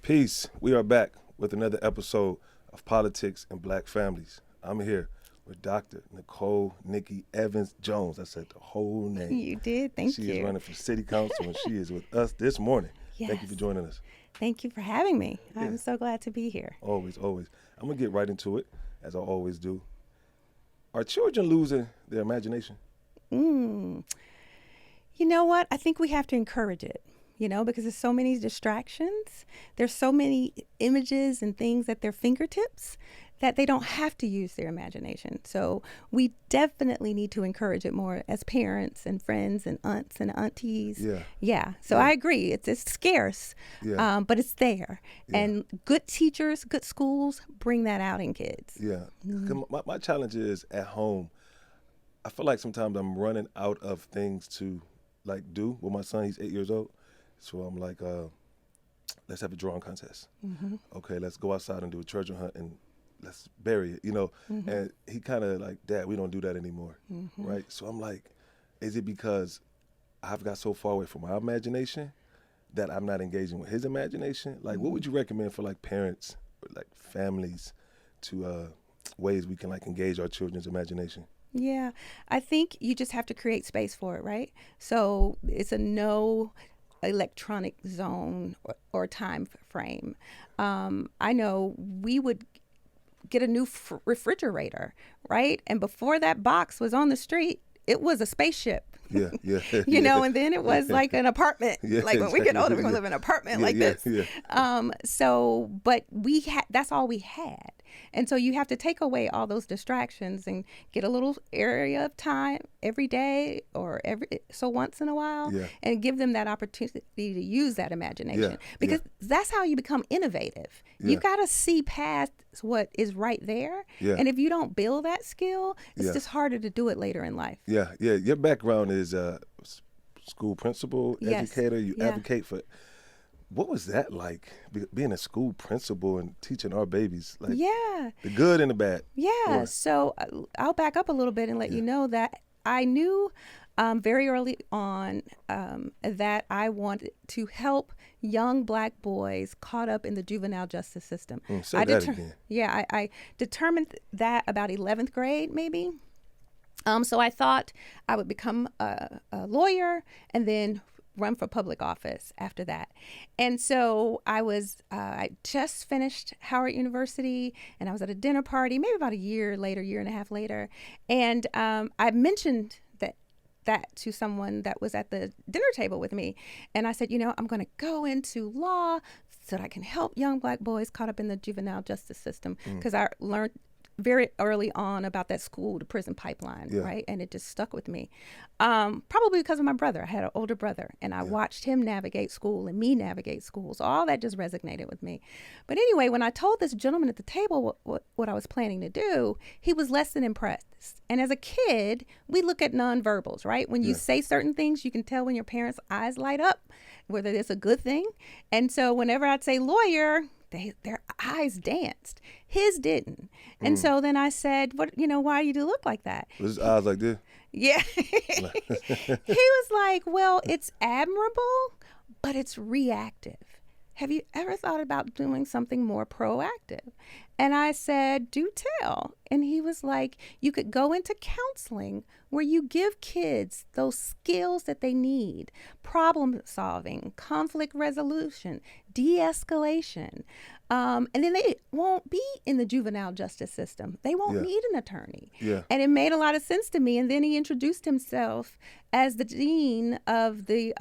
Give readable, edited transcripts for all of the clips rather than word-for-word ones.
Peace. We are back with another episode of Politics and Black Families. I'm here with Dr. Nicole Nikki Evans Jones. I said the whole name. You did. Thank you. She is running for city council and she is with us this morning. Yes. Thank you for joining us. Thank you for having me. I'm so glad to be here. Always, always. I'm going to get right into it, as I always do. Are children losing their imagination? You know what? I think we have to encourage it, because there's so many distractions. There's so many images and things at their fingertips that they don't have to use their imagination. So we definitely need to encourage it more as parents and friends and aunts and aunties. Yeah. So I agree. It's scarce, but it's there. Yeah. And good teachers, good schools bring that out in kids. Yeah. My challenge is at home. I feel like sometimes I'm running out of things to do with my son. He's 8 years old. So I'm like, let's have a drawing contest. Mm-hmm. Okay, let's go outside and do a treasure hunt and let's bury it, Mm-hmm. And he kind of like, Dad, we don't do that anymore, right? So I'm like, is it because I've got so far away from my imagination that I'm not engaging with his imagination? Like, what would you recommend for parents, or families, to ways we can engage our children's imagination? Yeah, I think you just have to create space for it, right? So it's a no electronic zone or time frame. I know we would get a new refrigerator, right? And before that box was on the street, it was a spaceship. Yeah. And then it was like an apartment. When we get older, we're going to live in an apartment this. But that's all we had. And so you have to take away all those distractions and get a little area of time every day or once in a while and give them that opportunity to use that imagination. Because that's how you become innovative. You got to see past what is right there. And if you don't build that skill, it's just harder to do it later in life. Yeah. Your background is school principal, educator. You advocate for. What was that like, being a school principal and teaching our babies? The good and the bad. Yeah. So I'll back up a little bit and let you know that I knew very early on that I wanted to help young Black boys caught up in the juvenile justice system. Say that again. Yeah, I determined that about 11th grade, maybe. So I thought I would become a lawyer and then run for public office after that. And so I just finished Howard University and I was at a dinner party, maybe about a year and a half later. And I mentioned that to someone that was at the dinner table with me. And I said, I'm going to go into law so that I can help young Black boys caught up in the juvenile justice system. Because I learned very early on about that school to prison pipeline, right? And it just stuck with me. Probably because of my brother. I had an older brother and I watched him navigate school and me navigate school. So all that just resonated with me. But anyway, when I told this gentleman at the table what I was planning to do, he was less than impressed. And as a kid, we look at nonverbals, right? When you say certain things, you can tell when your parents' eyes light up, whether it's a good thing. And so whenever I'd say lawyer, their eyes danced. His didn't. And so then I said, why do you look like that? Was his eyes like this? Yeah. He was like, well, it's admirable, but it's reactive. Have you ever thought about doing something more proactive? And I said, do tell. And he was like, you could go into counseling where you give kids those skills that they need: problem solving, conflict resolution, de-escalation. And then they won't be in the juvenile justice system. They won't need an attorney. And it made a lot of sense to me. And then he introduced himself as the dean of the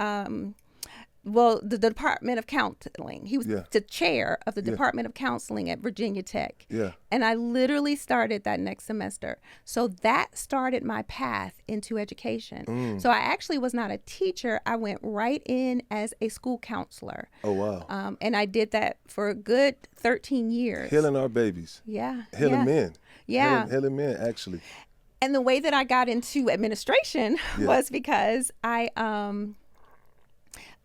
Department of Counseling. He was the chair of the Department of Counseling at Virginia Tech. And I literally started that next semester. So that started my path into education. So I actually was not a teacher. I went right in as a school counselor. Oh, wow. And I did that for a good 13 years. Healing our babies. Healing men. Healing men, actually. And the way that I got into administration was because I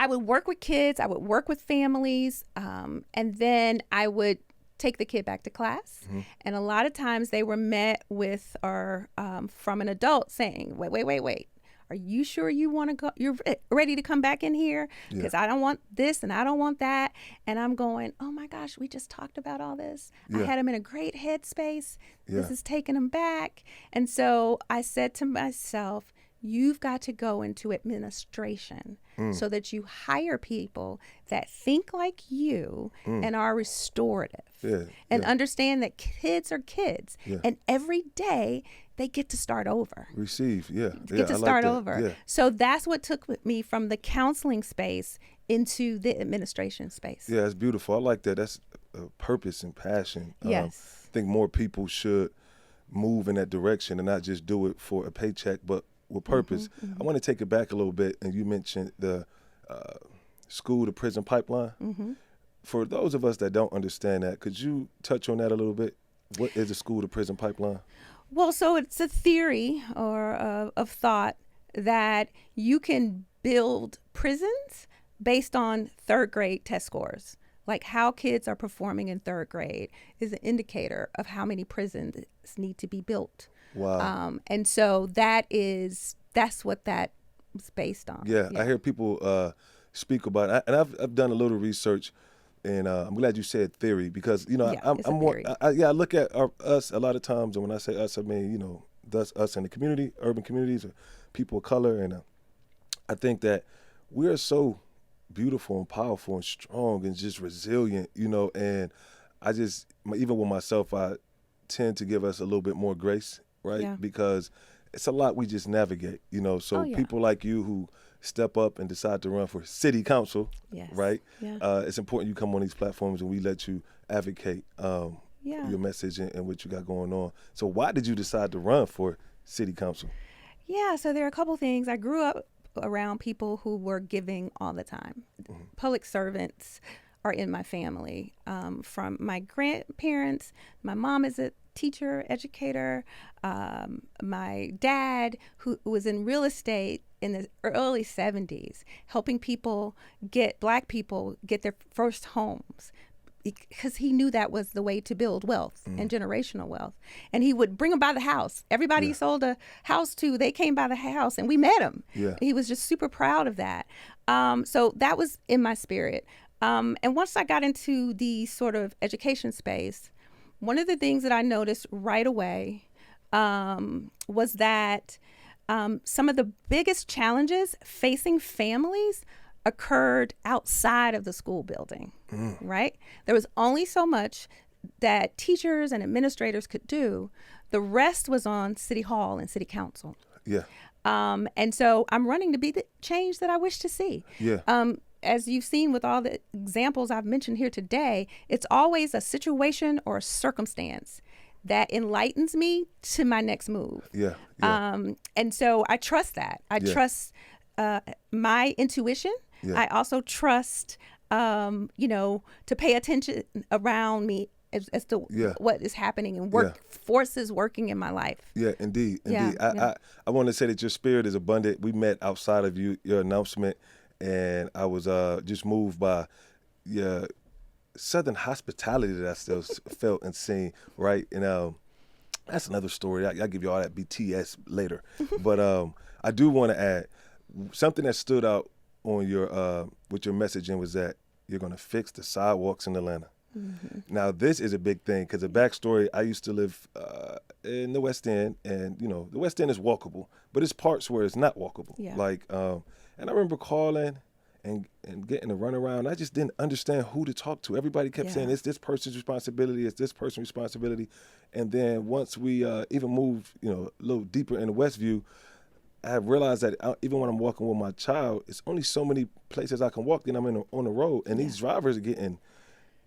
would work with kids, I would work with families, and then I would take the kid back to class. And a lot of times they were met with from an adult saying, wait. are you sure you want to go? You're ready to come back in here? Because I don't want this and I don't want that. And I'm going, oh my gosh, we just talked about all this. I had him in a great headspace. This is taking him back. And so I said to myself, you've got to go into administration so that you hire people that think like you and are restorative and understand that kids are kids. And every day they get to start over. Get to start over. So that's what took me from the counseling space into the administration space. Yeah, it's beautiful. I like that. That's purpose and passion. Yes. I think more people should move in that direction and not just do it for a paycheck, but with purpose. I want to take it back a little bit, and you mentioned the school to prison pipeline. For those of us that don't understand that, could you touch on that a little bit? What is the school to prison pipeline? Well, so it's a theory or of thought that you can build prisons based on third grade test scores. Like how kids are performing in third grade is an indicator of how many prisons need to be built. Wow. And so that's what that is based on. Yeah. I hear people speak about it. And I've done a little research, and I'm glad you said theory because, I'm more, I look at us a lot of times, and when I say us, I mean, that's us in the community, urban communities, or people of color. And I think that we are so beautiful and powerful and strong and just resilient, and I just, even with myself, I tend to give us a little bit more grace, right? Yeah. Because it's a lot we just navigate, so people like you who step up and decide to run for city council, right? Yeah. It's important you come on these platforms and we let you advocate your message and what you got going on. So why did you decide to run for city council? Yeah, so there are a couple things. I grew up around people who were giving all the time. Public servants are in my family. From my grandparents, my mom is a teacher, educator. My dad, who was in real estate in the early 70s, helping Black people get their first homes, because he knew that was the way to build wealth and generational wealth. And he would bring them by the house. Everybody he sold a house to, they came by the house and we met him. Yeah. He was just super proud of that. So that was in my spirit. And once I got into the sort of education space, one of the things that I noticed right away was that some of the biggest challenges facing families occurred outside of the school building, right? There was only so much that teachers and administrators could do. The rest was on City Hall and City Council. Yeah. And so I'm running to be the change that I wish to see. Yeah. As you've seen with all the examples I've mentioned here today, it's always a situation or a circumstance that enlightens me to my next move. Yeah. And so I trust that. I trust my intuition. Yeah. I also trust, to pay attention around me as to what is happening and forces working in my life. Yeah, indeed. I want to say that your spirit is abundant. We met outside of your announcement, and I was just moved by your Southern hospitality that I still felt and seen, right? And that's another story. I'll give you all that BTS later. But I do want to add something that stood out on your with your messaging was that you're going to fix the sidewalks in Atlanta. Mm-hmm. Now, this is a big thing because the backstory, I used to live in the West End, and, the West End is walkable, but it's parts where it's not walkable. Yeah. And I remember calling and getting a runaround. I just didn't understand who to talk to. Everybody kept saying, it's this person's responsibility, it's this person's responsibility. And then once we even moved, a little deeper in the Westview, I realized that even when I'm walking with my child, it's only so many places I can walk, then I'm on the road. And these drivers are getting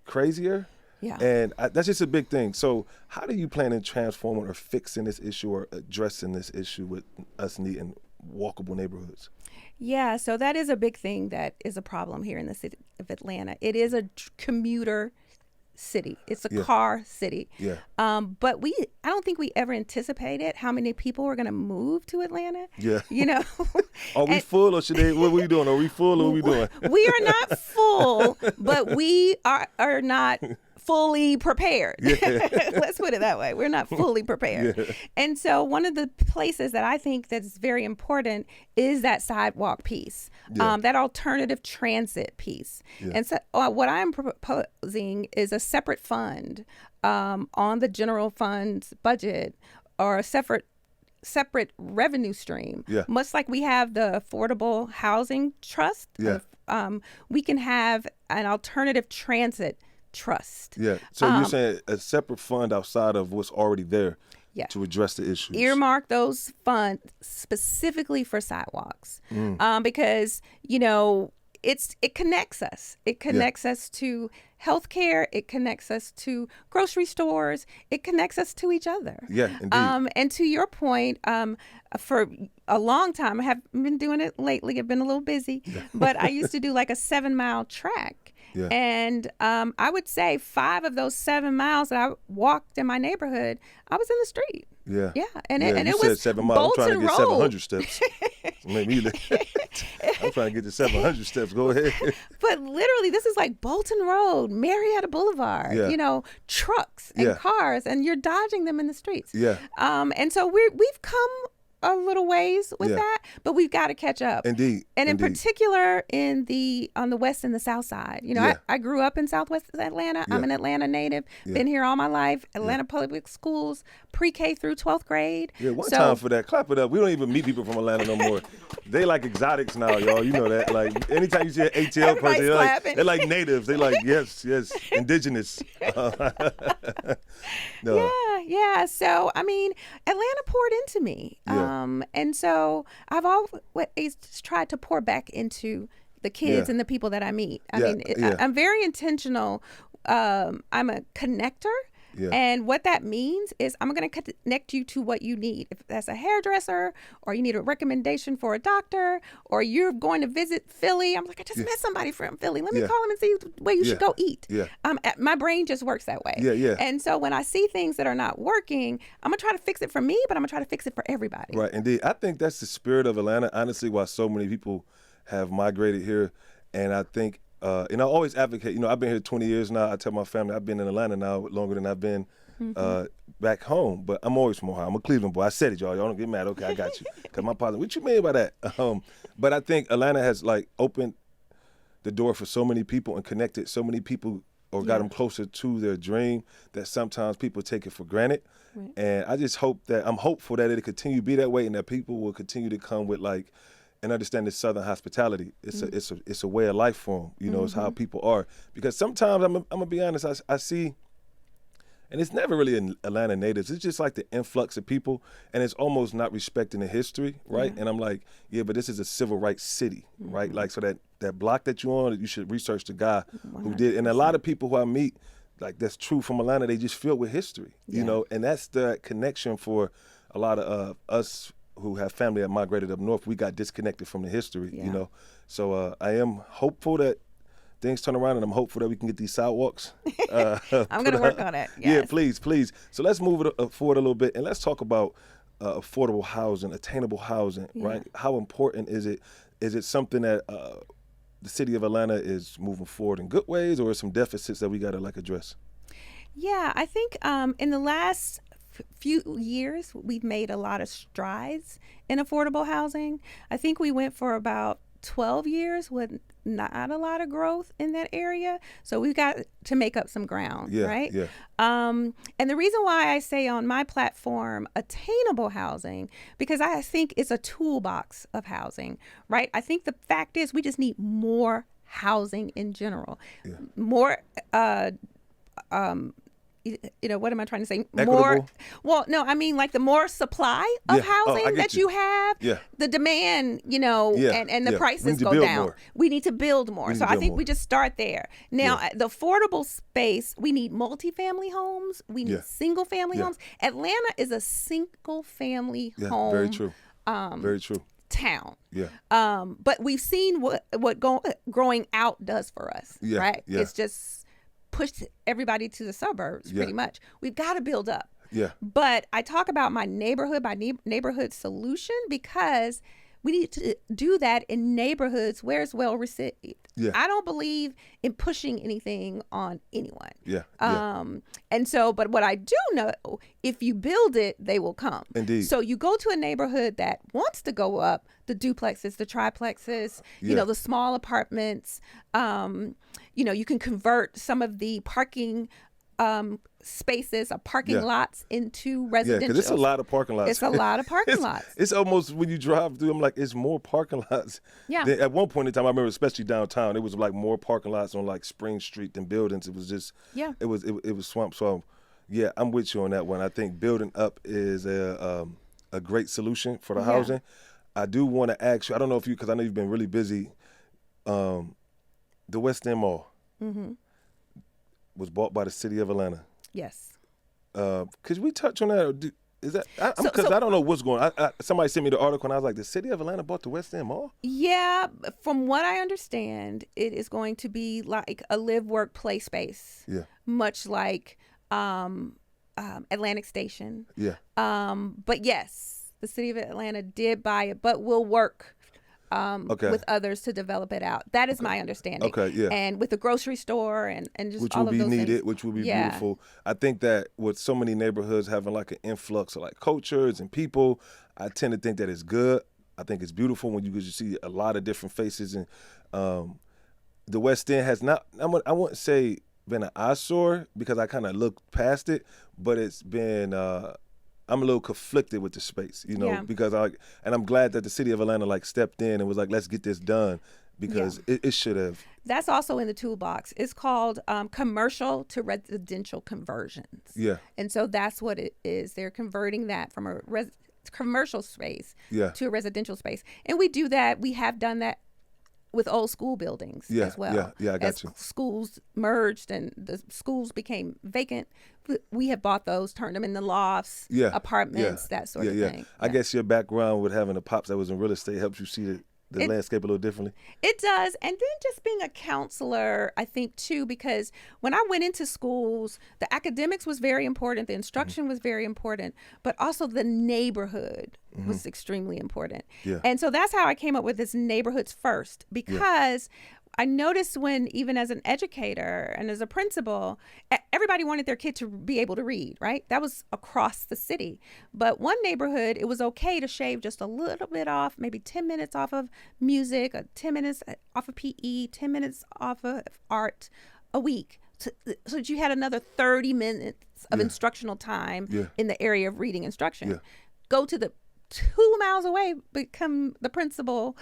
crazier. Yeah. And that's just a big thing. So how do you plan on transforming or fixing this issue or addressing this issue with us needing walkable neighborhoods? Yeah, so that is a big thing that is a problem here in the city of Atlanta. It is a commuter city. It's a car city. Yeah. But I don't think we ever anticipated how many people were going to move to Atlanta. Yeah. Are we full or what are we doing? Are we full or what are we doing? We are not full, but we are not fully prepared. Yeah. Let's put it that way. We're not fully prepared. Yeah. And so one of the places that I think that's very important is that sidewalk piece, Yeah. that alternative transit piece. Yeah. And so what I'm proposing is a separate fund on the general fund's budget, or a separate revenue stream. Yeah. Much like we have the Affordable Housing Trust. Yeah. We can have an alternative transit trust. Yeah. So you're saying a separate fund outside of what's already there Yeah. to address the issues. Earmark those funds specifically for sidewalks, because it connects us. It connects us to healthcare. It connects us to grocery stores. It connects us to each other. Yeah, indeed. And to your point, for a long time, I haven't been doing it lately. I've been a little busy, but I used to do like a 7-mile track. Yeah. And I would say 5 of those 7 miles that I walked in my neighborhood, I was in the street. Yeah. Yeah. And Yeah, it you was said 7 miles. I'm trying to Bolton get Road. 700 steps. Make me look. I'm trying to get to 700 steps. Go ahead. But literally, this is like Bolton Road, Marietta Boulevard, Yeah. trucks and Yeah. cars, and you're dodging them in the streets. Yeah. And so we've come a little ways with Yeah. that, but we've got to catch up. Indeed. And in Indeed. particular, on the west and the south side. Yeah. I grew up in Southwest Atlanta. I'm Yeah. an Atlanta native. Been here all my life. Atlanta Public Schools, pre-K through 12th grade. Yeah, one So- time for that. Clap it up. We don't even meet people from Atlanta no more. They like exotics now, y'all. You know that. Like anytime you see an ATL Everybody's person, clapping. they're like natives. They like yes, indigenous. No. Yeah. So, Atlanta poured into me. Yeah. And so I've always tried to pour back into the kids Yeah. and the people that I meet. Yeah. I'm very intentional. I'm a connector. Yeah. And what that means is I'm going to connect you to what you need. If that's a hairdresser, or you need a recommendation for a doctor, or you're going to visit Philly, I'm like, I just met somebody from Philly. Let me Yeah. call them and see where you should go eat. Yeah. My brain just works that way. Yeah. And so when I see things that are not working, I'm going to try to fix it for me, but I'm going to try to fix it for everybody. Right, indeed. I think that's the spirit of Atlanta, honestly, why so many people have migrated here. And I think, and I always advocate, I've been here 20 years now. I tell my family I've been in Atlanta now longer than I've been back home. But I'm always from Ohio. I'm a Cleveland boy. I said it, y'all. Y'all don't get mad. Okay, I got you. Because my partner, what you mean by that? But I think Atlanta has, opened the door for so many people and connected so many people, or got them closer to their dream, that sometimes people take it for granted. Right. And I just I'm hopeful that it'll continue to be that way, and that people will continue to come with and understand this Southern hospitality. It's a way of life for them. It's how people are. Because sometimes I'm gonna be honest, I see, and it's never really in Atlanta natives. It's just like the influx of people, and it's almost not respecting the history, right? Yeah. And I'm like, but this is a civil rights city, right? So that block that you're on, you should research the guy who did. And a lot of people who I meet, that's true from Atlanta, they just filled with history, and that's the connection for a lot of us who have family that migrated up north. We got disconnected from the history, So I am hopeful that things turn around, and I'm hopeful that we can get these sidewalks. I'm going to work on it. Yeah, Yes. please. So let's move it forward a little bit, and let's talk about affordable housing, attainable housing, right? How important is it? Is it something that the city of Atlanta is moving forward in good ways, or some deficits that we got to address? Yeah, I think in the last few years, we've made a lot of strides in affordable housing. I think we went for about 12 years with not a lot of growth in that area. So we've got to make up some ground, right? Yeah. And the reason why I say on my platform attainable housing, because I think it's a toolbox of housing, right? I think the fact is we just need more housing in general. Yeah. More what am I trying to say? Equitable? More. Well, no, I mean the more supply of Yeah. Oh, I housing get that you. you have, Yeah. the demand, and the Yeah. We prices need to go build down. more. We need to build more. need So to I build think more. we just start there. Now, Yeah. the affordable space, we need multifamily homes. We need Yeah. single family Yeah. homes. Atlanta is a single family Yeah, home very true. Very true. town. Yeah. But we've seen what growing out does for us, Yeah, right? yeah. It's just pushed everybody to the suburbs pretty much. We've got to build up. Yeah. But I talk about my neighborhood solution because we need to do that in neighborhoods where it's well received. Yeah. I don't believe in pushing anything on anyone. Yeah. And so, but what I do know, if you build it, they will come. Indeed. So you go to a neighborhood that wants to go up, the duplexes, the triplexes, you know, the small apartments. You know, you can convert some of the parking spaces or parking lots into residential. Yeah, because it's a lot of parking lots. It's a lot of parking lots. It's almost, when you drive through, I'm like, it's more parking lots. Yeah. At one point in time, I remember, especially downtown, it was like more parking lots on like Spring Street than buildings. It was just, it was swamp. So, yeah, I'm with you on that one. I think building up is a great solution for the housing. I do want to ask you, I don't know if you, because I know you've been really busy, the West End Mall was bought by the city of Atlanta. Yes. Could we touch on that? Or is that because I don't know what's going on. Somebody sent me the article, and I was like, the city of Atlanta bought the West End Mall? Yeah, from what I understand, it is going to be like a live, work, play space. Yeah. Much like Atlantic Station. Yeah. But yes, the city of Atlanta did buy it, but will work with others to develop it out. That is my understanding. Okay, yeah. And with the grocery store and just which all will of be those needed, things. which will be beautiful. I think that with so many neighborhoods having like an influx of like cultures and people, I tend to think that it's good. I think it's beautiful when you see a lot of different faces. And the West End has not, I wouldn't say been an eyesore, because I kind of looked past it, but it's been, I'm a little conflicted with the space, you know, because and I'm glad that the city of Atlanta like stepped in and was like, let's get this done, because it should have. That's also in the toolbox. It's called commercial to residential conversions. Yeah. And so that's what it is. They're converting that from a commercial space to a residential space. And we do that. We have done that with old school buildings as well. Yeah, I got you. Schools merged and the schools became vacant, we have bought those, turned them into lofts, apartments, that sort of thing. I guess your background with having a pops that was in real estate helps you see the landscape a little differently. It does. And then just being a counselor, I think, too, because when I went into schools, the academics was very important, the instruction was very important, but also the neighborhood was extremely important. Yeah. And so that's how I came up with this neighborhoods first, because I noticed when, even as an educator and as a principal, everybody wanted their kid to be able to read, right? That was across the city. But one neighborhood, it was okay to shave just a little bit off, maybe 10 minutes off of music, or 10 minutes off of PE, 10 minutes off of art a week, so that you had another 30 minutes of instructional time in the area of reading instruction. Yeah. Go to the 2 miles away, become the principal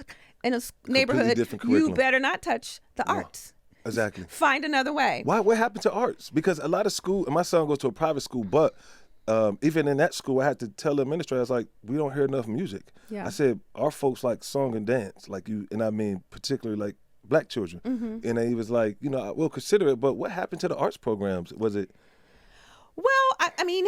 in a neighborhood, you better not touch the arts. Exactly. Find another way. Why? What happened to arts? Because a lot of school, and my son goes to a private school, but even in that school, I had to tell the administrator, I was like, we don't hear enough music. Yeah. I said, our folks like song and dance, like you, and I mean particularly like black children. And he was like, you know, we'll consider it, but what happened to the arts programs? Was it? Well, I mean,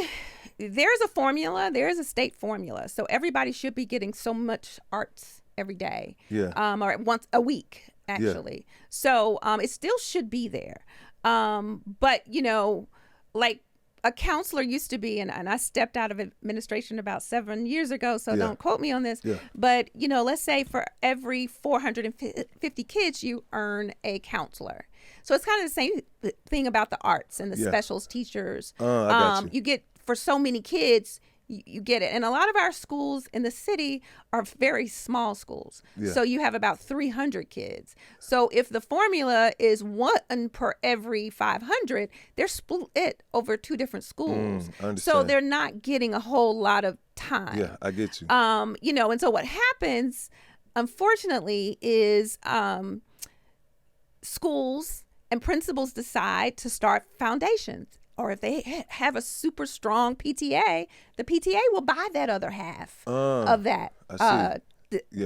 there's a formula. There's a state formula. So everybody should be getting so much arts every day. Yeah. Or once a week, actually. Yeah. So it still should be there. But, you know, like a counselor used to be, and I stepped out of administration about 7 years ago, so don't quote me on this. Yeah. But, you know, let's say for every 450 kids, you earn a counselor. So it's kind of the same thing about the arts and the specials teachers. I got you. You get, for so many kids, you get it. And a lot of our schools in the city are very small schools. Yeah. So you have about 300 kids. So if the formula is 1 per every 500, they're split over 2 different schools. So they're not getting a whole lot of time. Yeah, I get you. You know, and so what happens, unfortunately, is schools and principals decide to start foundations. Or if they have a super strong PTA, the PTA will buy that other half of that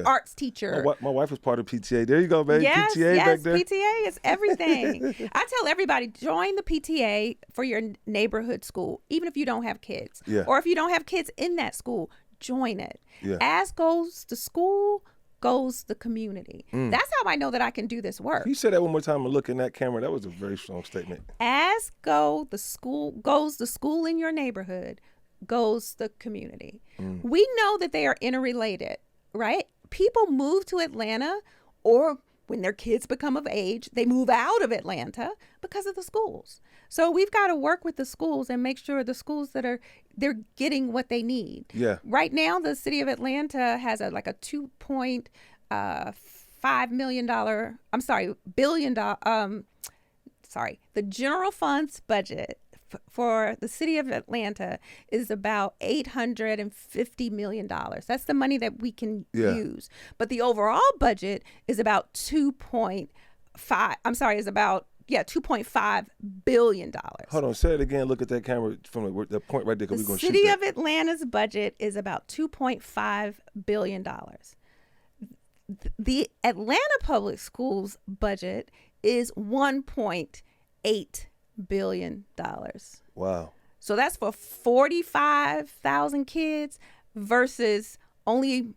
arts teacher. My wife was part of PTA. There you go, baby. Yes, PTA back there. PTA is everything. I tell everybody, join the PTA for your neighborhood school, even if you don't have kids. Yeah. Or if you don't have kids in that school, join it. Yeah. As goes the school, goes the community. That's how I know that I can do this work. Can you say that one more time and look in that camera? That was a very strong statement. As goes the school in your neighborhood, goes the community. We know that they are interrelated, right? people move to Atlanta, or when their kids become of age, they move out of Atlanta because of the schools. So we've got to work with the schools and make sure the schools they're getting what they need. Yeah. Right now, the city of Atlanta has a $2.5 million. Billion dollar. The general funds budget for the city of Atlanta is about $850 million. That's the money that we can use. But the overall budget is about $2.5 billion. Hold on, say it again. Look at that camera from the point right there. The city of Atlanta's budget is about $2.5 billion. The Atlanta Public Schools budget is $1.8 billion. Wow. So that's for 45,000 kids versus only,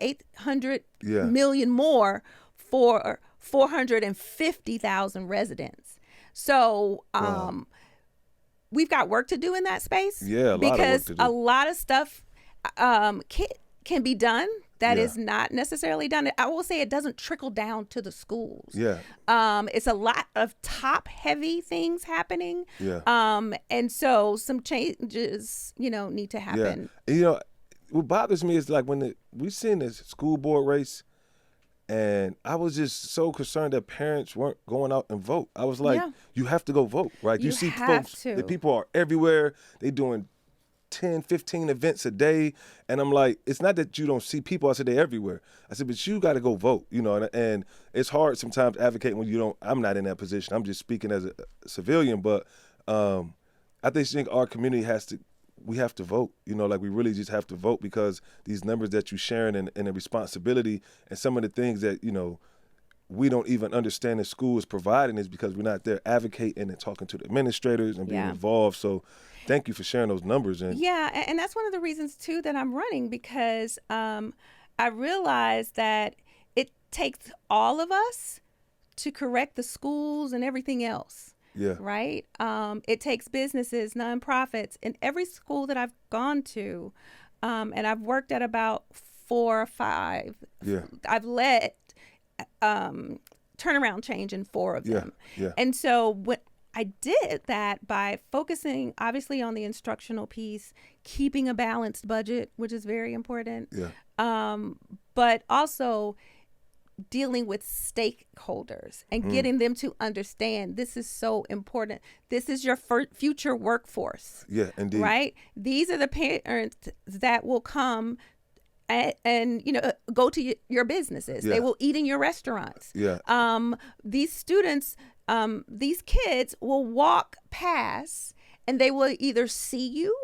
800 million more for 450,000 residents. So we've got work to do in that space. Yeah, because a lot of stuff can be done that is not necessarily done. I will say it doesn't trickle down to the schools. Yeah. It's a lot of top-heavy things happening. Yeah. And so some changes, need to happen. Yeah. What bothers me is like when we seen this school board race, and I was just so concerned that parents weren't going out and vote. I was like, you have to go vote, right? You see folks, the people are everywhere. They doing 10, 15 events a day. And I'm like, it's not that you don't see people. I said, they're everywhere. I said, but you got to go vote, and it's hard sometimes advocating when I'm not in that position. I'm just speaking as a civilian, but I think our community we have to vote, we really just have to vote, because these numbers that you're sharing and the responsibility and some of the things that, we don't even understand the school is providing is because we're not there advocating and talking to the administrators and being involved. So thank you for sharing those numbers. And that's one of the reasons too that I'm running, because I realize that it takes all of us to correct the schools and everything else. Yeah. Right. It takes businesses, nonprofits, in every school that I've gone to, and I've worked at about 4 or 5. Yeah. I've led turnaround change in 4 of them. Yeah. And so what I did that by focusing obviously on the instructional piece, keeping a balanced budget, which is very important. Yeah. But also dealing with stakeholders and getting them to understand this is so important. This is your future workforce. Yeah, indeed. Right? These are the parents that will come and go to your businesses. Yeah. They will eat in your restaurants. Yeah. These students, these kids will walk past and they will either see you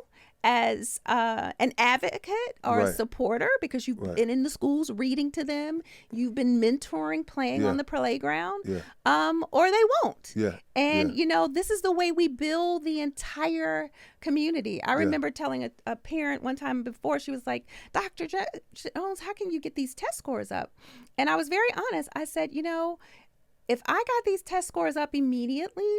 as an advocate or a supporter, because you've been in the schools reading to them, you've been mentoring, playing on the playground, or they won't. Yeah. And, this is the way we build the entire community. I remember telling a parent one time before, she was like, Dr. Jones, how can you get these test scores up? And I was very honest. I said, if I got these test scores up immediately,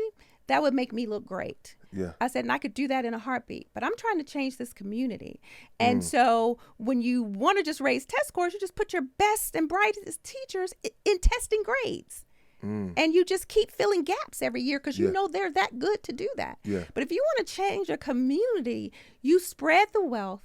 that would make me look great. Yeah. I said, and I could do that in a heartbeat, but I'm trying to change this community. And so when you want to just raise test scores, you just put your best and brightest teachers in testing grades. And you just keep filling gaps every year because they're that good to do that. Yeah. But if you want to change a community, you spread the wealth.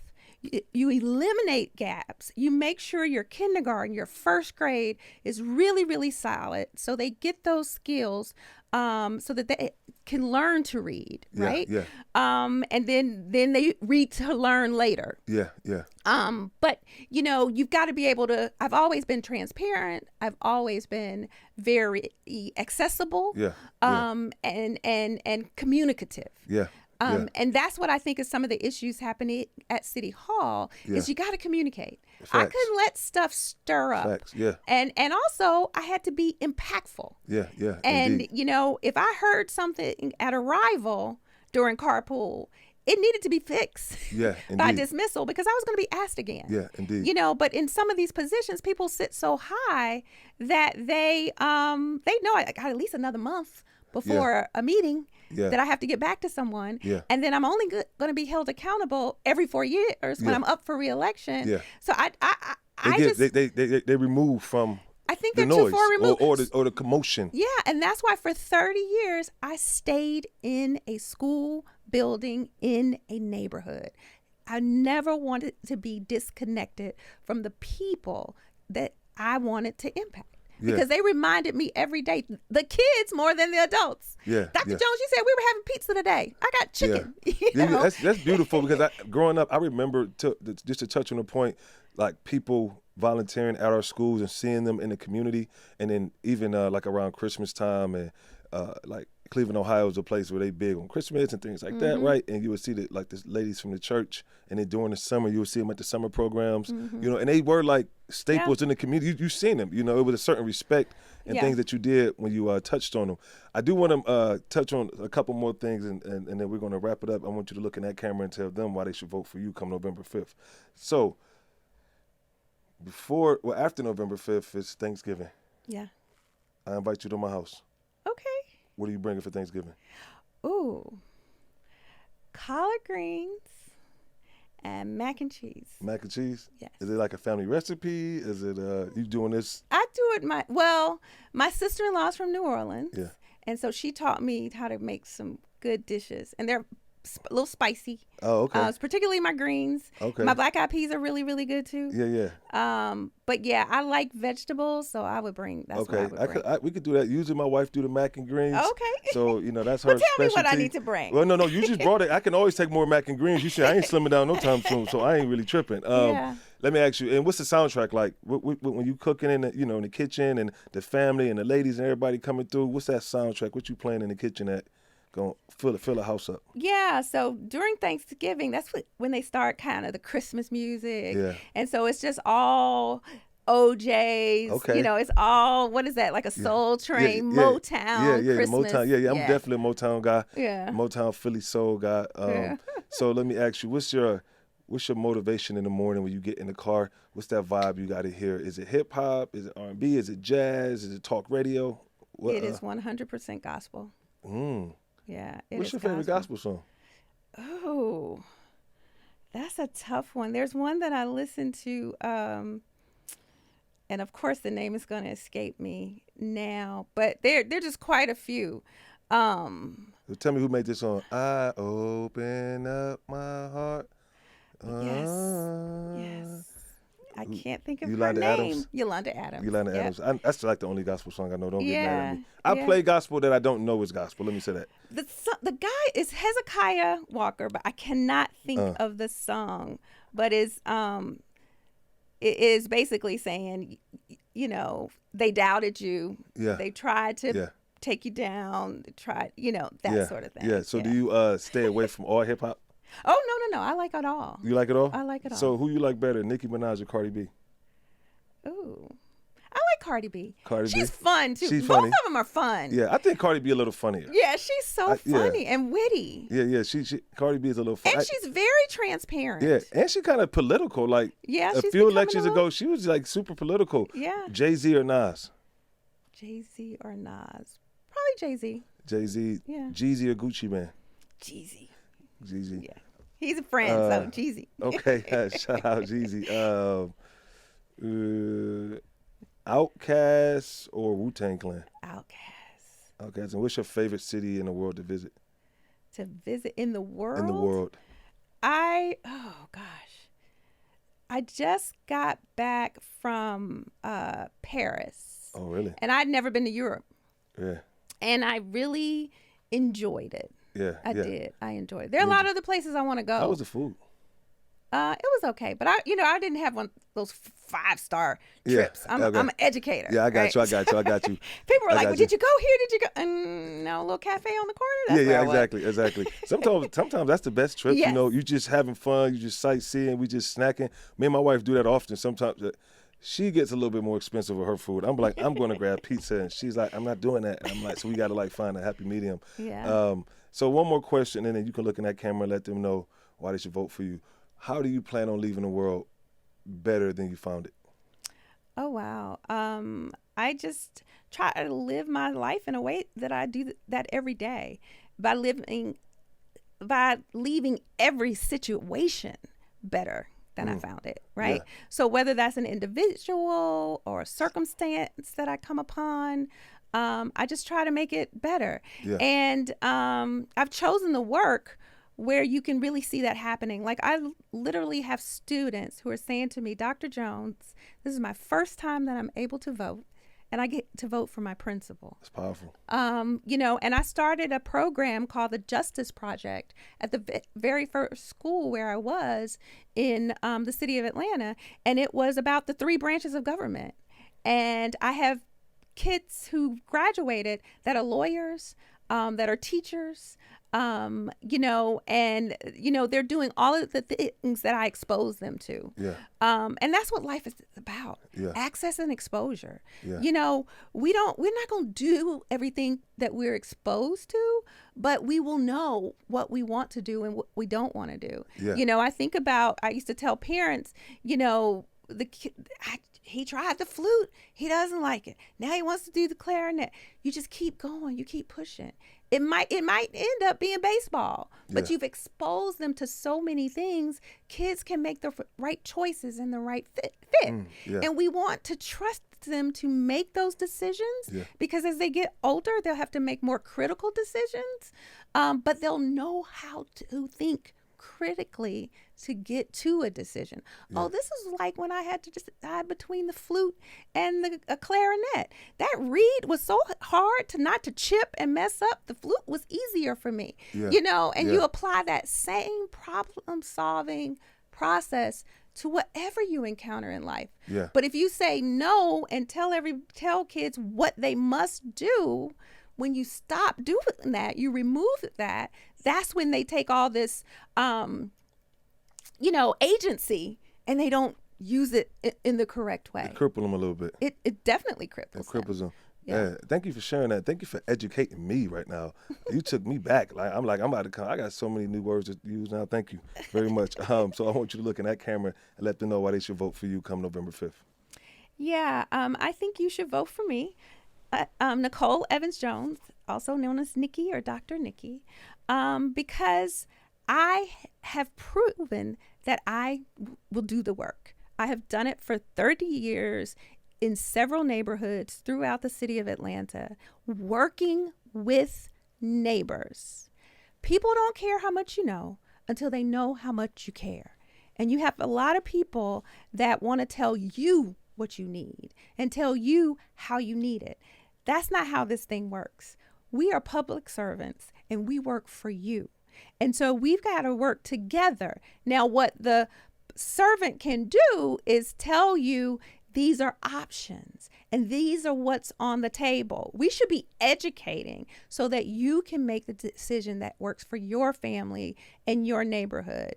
You eliminate gaps. You make sure your kindergarten, your first grade is really, really solid, so they get those skills so that they can learn to read, right? Yeah. And then they read to learn later. Yeah. But you've got to be able to. I've always been transparent. I've always been very accessible. Yeah. And communicative. Yeah. And that's what I think is some of the issues happening at City Hall is you got to communicate. Facts. I couldn't let stuff stir up. Facts. Yeah. And also I had to be impactful. Yeah. And, indeed. If I heard something at Arrival during carpool, it needed to be fixed by dismissal, because I was going to be asked again. Yeah, indeed. But in some of these positions, people sit so high that they know I got at least another month before a meeting. that I have to get back to someone. Yeah. And then I'm only going to be held accountable every 4 years when I'm up for reelection. Yeah. So they remove from I think the they're too noise far removed. or the commotion. Yeah, and that's why for 30 years I stayed in a school building in a neighborhood. I never wanted to be disconnected from the people that I wanted to impact. Because they reminded me every day, the kids more than the adults. Yeah, Dr. Jones, you said we were having pizza today. I got chicken. Yeah, that's beautiful because growing up, I remember, just to touch on the point, like people volunteering at our schools and seeing them in the community. And then even like around Christmas time and like Cleveland, Ohio is a place where they big on Christmas and things like that, right? And you would see like the ladies from the church, and then during the summer, you would see them at the summer programs, you know, and they were like staples in the community. You seen them, you know, it was a certain respect and things that you did when you touched on them. I do want to touch on a couple more things, and then we're going to wrap it up. I want you to look in that camera and tell them why they should vote for you come November 5th. So after November 5th is Thanksgiving. Yeah. I invite you to my house. Okay. What are you bringing for Thanksgiving? Ooh, collard greens and mac and cheese. Mac and cheese? Yes. Is it like a family recipe? Is it you doing this? I do it my sister-in-law's from New Orleans. Yeah. And so she taught me how to make some good dishes, and they're a little spicy. Oh, okay. Particularly my greens. Okay. My black eyed peas are really, really good too. Yeah. But yeah, I like vegetables, so I would bring. That's what I would bring. We could do that. Usually my wife do the mac and greens. Okay. So that's her Well, tell specialty. me what I need to bring. Well, no, you just brought it. I can always take more mac and greens. You said I ain't slimming down no time soon, so I ain't really tripping. Yeah. Let me ask you, and what's the soundtrack like? When you cooking in the, in the kitchen and the family and the ladies and everybody coming through, what's that soundtrack? What you playing in the kitchen at? Going fill the house up. Yeah, so during Thanksgiving, that's when they start kind of the Christmas music. Yeah. And so it's just all OJs. Okay. It's all, what is that, like a Soul Train, Motown, Christmas. Motown. Yeah, I'm definitely a Motown guy. Yeah. Motown Philly soul guy. So let me ask you, what's your motivation in the morning when you get in the car? What's that vibe you got to hear? Is it hip hop? Is it R&B? Is it jazz? Is it talk radio? It is 100% gospel. Yeah. What's your favorite gospel song? Oh, that's a tough one. There's one that I listen to, and of course the name is going to escape me now, but they're just quite a few. So tell me who made this song. I open up my heart. Yes. I can't think of her Yolanda name. Adams? Yolanda Adams. Yolanda Adams. That's like the only gospel song I know. Don't get mad at me. Yeah. I play gospel that I don't know is gospel. Let me say that. The guy is Hezekiah Walker, but I cannot think of the song. But it is basically saying, they doubted you. Yeah. They tried to take you down. They tried, that sort of thing. Yeah. So do you stay away from all hip hop? Oh, no. I like it all. You like it all? I like it all. So who you like better, Nicki Minaj or Cardi B? Ooh. I like Cardi B. She's fun, too. She's Both funny. of them are fun. Yeah, I think Cardi B a little funnier. Yeah, she's so funny and witty. Yeah. Cardi B is a little funny. And she's very transparent. Yeah, and she kind of political. Like a few elections ago, she was like super political. Yeah. Jay-Z or Nas? Jay-Z or Nas? Probably Jay-Z. Jay-Z. Yeah. Jeezy or Gucci Man? Jeezy. Jeezy. Yeah. He's a friend, so Jeezy. Okay, shout out Jeezy. Outkast or Wu-Tang Clan? Outkast. Outkast. And what's your favorite city in the world to visit? To visit in the world? In the world. Oh gosh. I just got back from Paris. Oh, really? And I'd never been to Europe. Yeah. And I really enjoyed it. Yeah. I did. I enjoyed it. There are a lot of other places I want to go. How was the food? It was okay, but I didn't have one of those 5-star trips. I'm an educator. Yeah, I got you. People were like, well, did you go here? Did you go? No, a little cafe on the corner. That's exactly. Sometimes that's the best trip. Yes. You just having fun. You just sightseeing. We just snacking. Me and my wife do that often. Sometimes she gets a little bit more expensive with her food. I'm like, I'm going to grab pizza, and she's like, I'm not doing that. And I'm like, so we got to find a happy medium. Yeah. So one more question, and then you can look in that camera and let them know why they should vote for you. How do you plan on leaving the world better than you found it? Oh, wow. I just try to live my life in a way that I do that every day. by leaving every situation better than I found it, right? Yeah. So whether that's an individual or a circumstance that I come upon, I just try to make it better. Yeah. And I've chosen the work where you can really see that happening. Like I literally have students who are saying to me, Dr. Jones, this is my first time that I'm able to vote, and I get to vote for my principal. It's powerful. And I started a program called the Justice Project at the very first school where I was in the city of Atlanta. And it was about the 3 branches of government. And I have kids who graduated that are lawyers, that are teachers, and they're doing all of the things that I expose them to. Yeah. And that's what life is about. Yeah. Access and exposure. Yeah. We're not going to do everything that we're exposed to, but we will know what we want to do and what we don't want to do. Yeah. I used to tell parents, the kid, he tried the flute. He doesn't like it. Now he wants to do the clarinet. You just keep going. You keep pushing. It might end up being baseball, but you've exposed them to so many things. Kids can make the right choices and the right fit. And we want to trust them to make those decisions because as they get older, they'll have to make more critical decisions, but they'll know how to think critically to get to a decision. Oh, this is like when I had to decide between the flute and a clarinet. That reed was so hard to chip and mess up. The flute was easier for me, you apply that same problem solving process to whatever you encounter in life. Yeah. But if you say no and tell kids what they must do, when you stop doing that, you remove that, that's when they take all this, agency and they don't use it in the correct way. It cripple them a little bit. It definitely cripples It cripples them. Yeah. Yeah. Thank you for sharing that. Thank you for educating me right now. You took me back. I'm about to come. I got so many new words to use now. Thank you very much. So I want you to look in that camera and let them know why they should vote for you come November 5th. Yeah. I think you should vote for me. Nicole Evans Jones, also known as Nikki or Dr. Nikki, because I have proven that I will do the work. I have done it for 30 years in several neighborhoods throughout the city of Atlanta, working with neighbors. People don't care how much you know until they know how much you care. And you have a lot of people that want to tell you what you need and tell you how you need it. That's not how this thing works. We are public servants and we work for you. And so we've got to work together. Now, what the servant can do is tell you these are options and these are what's on the table. We should be educating so that you can make the decision that works for your family and your neighborhood.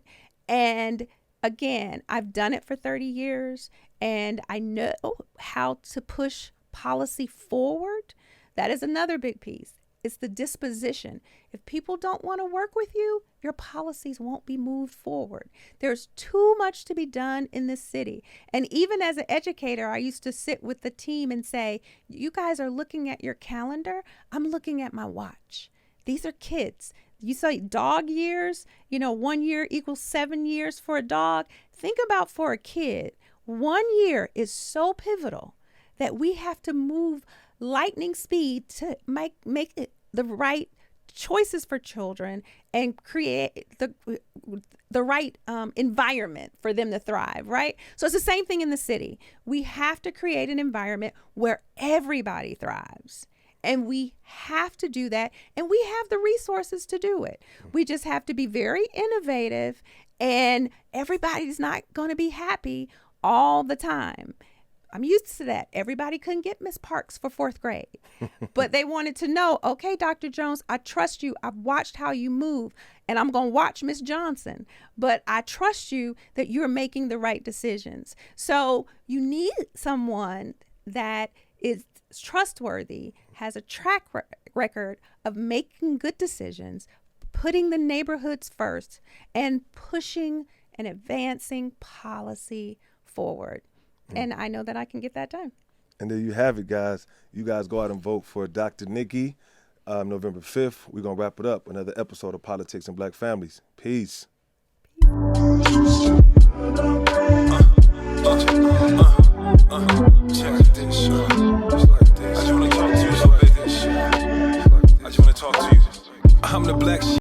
And again, I've done it for 30 years and I know how to push policy forward. That is another big piece. It's the disposition. If people don't want to work with you, your policies won't be moved forward. There's too much to be done in this city. And even as an educator, I used to sit with the team and say, you guys are looking at your calendar. I'm looking at my watch. These are kids. You say dog years, 1 year equals 7 years for a dog. Think about for a kid, 1 year is so pivotal that we have to move lightning speed to make it the right choices for children and create the right environment for them to thrive, right? So it's the same thing in the city. We have to create an environment where everybody thrives. And we have to do that. And we have the resources to do it. We just have to be very innovative, and everybody's not going to be happy all the time. I'm used to that. Everybody couldn't get Miss Parks for 4th grade, but they wanted to know, okay, Dr. Jones, I trust you. I've watched how you move, and I'm going to watch Miss Johnson, but I trust you that you're making the right decisions. So you need someone that is trustworthy, has a track record of making good decisions, putting the neighborhoods first, and pushing and advancing policy forward. And I know that I can get that done. And there you have it, guys. You guys go out and vote for Dr. Nikki. November 5th, we're going to wrap it up. Another episode of Politics and Black Families. Peace. Peace.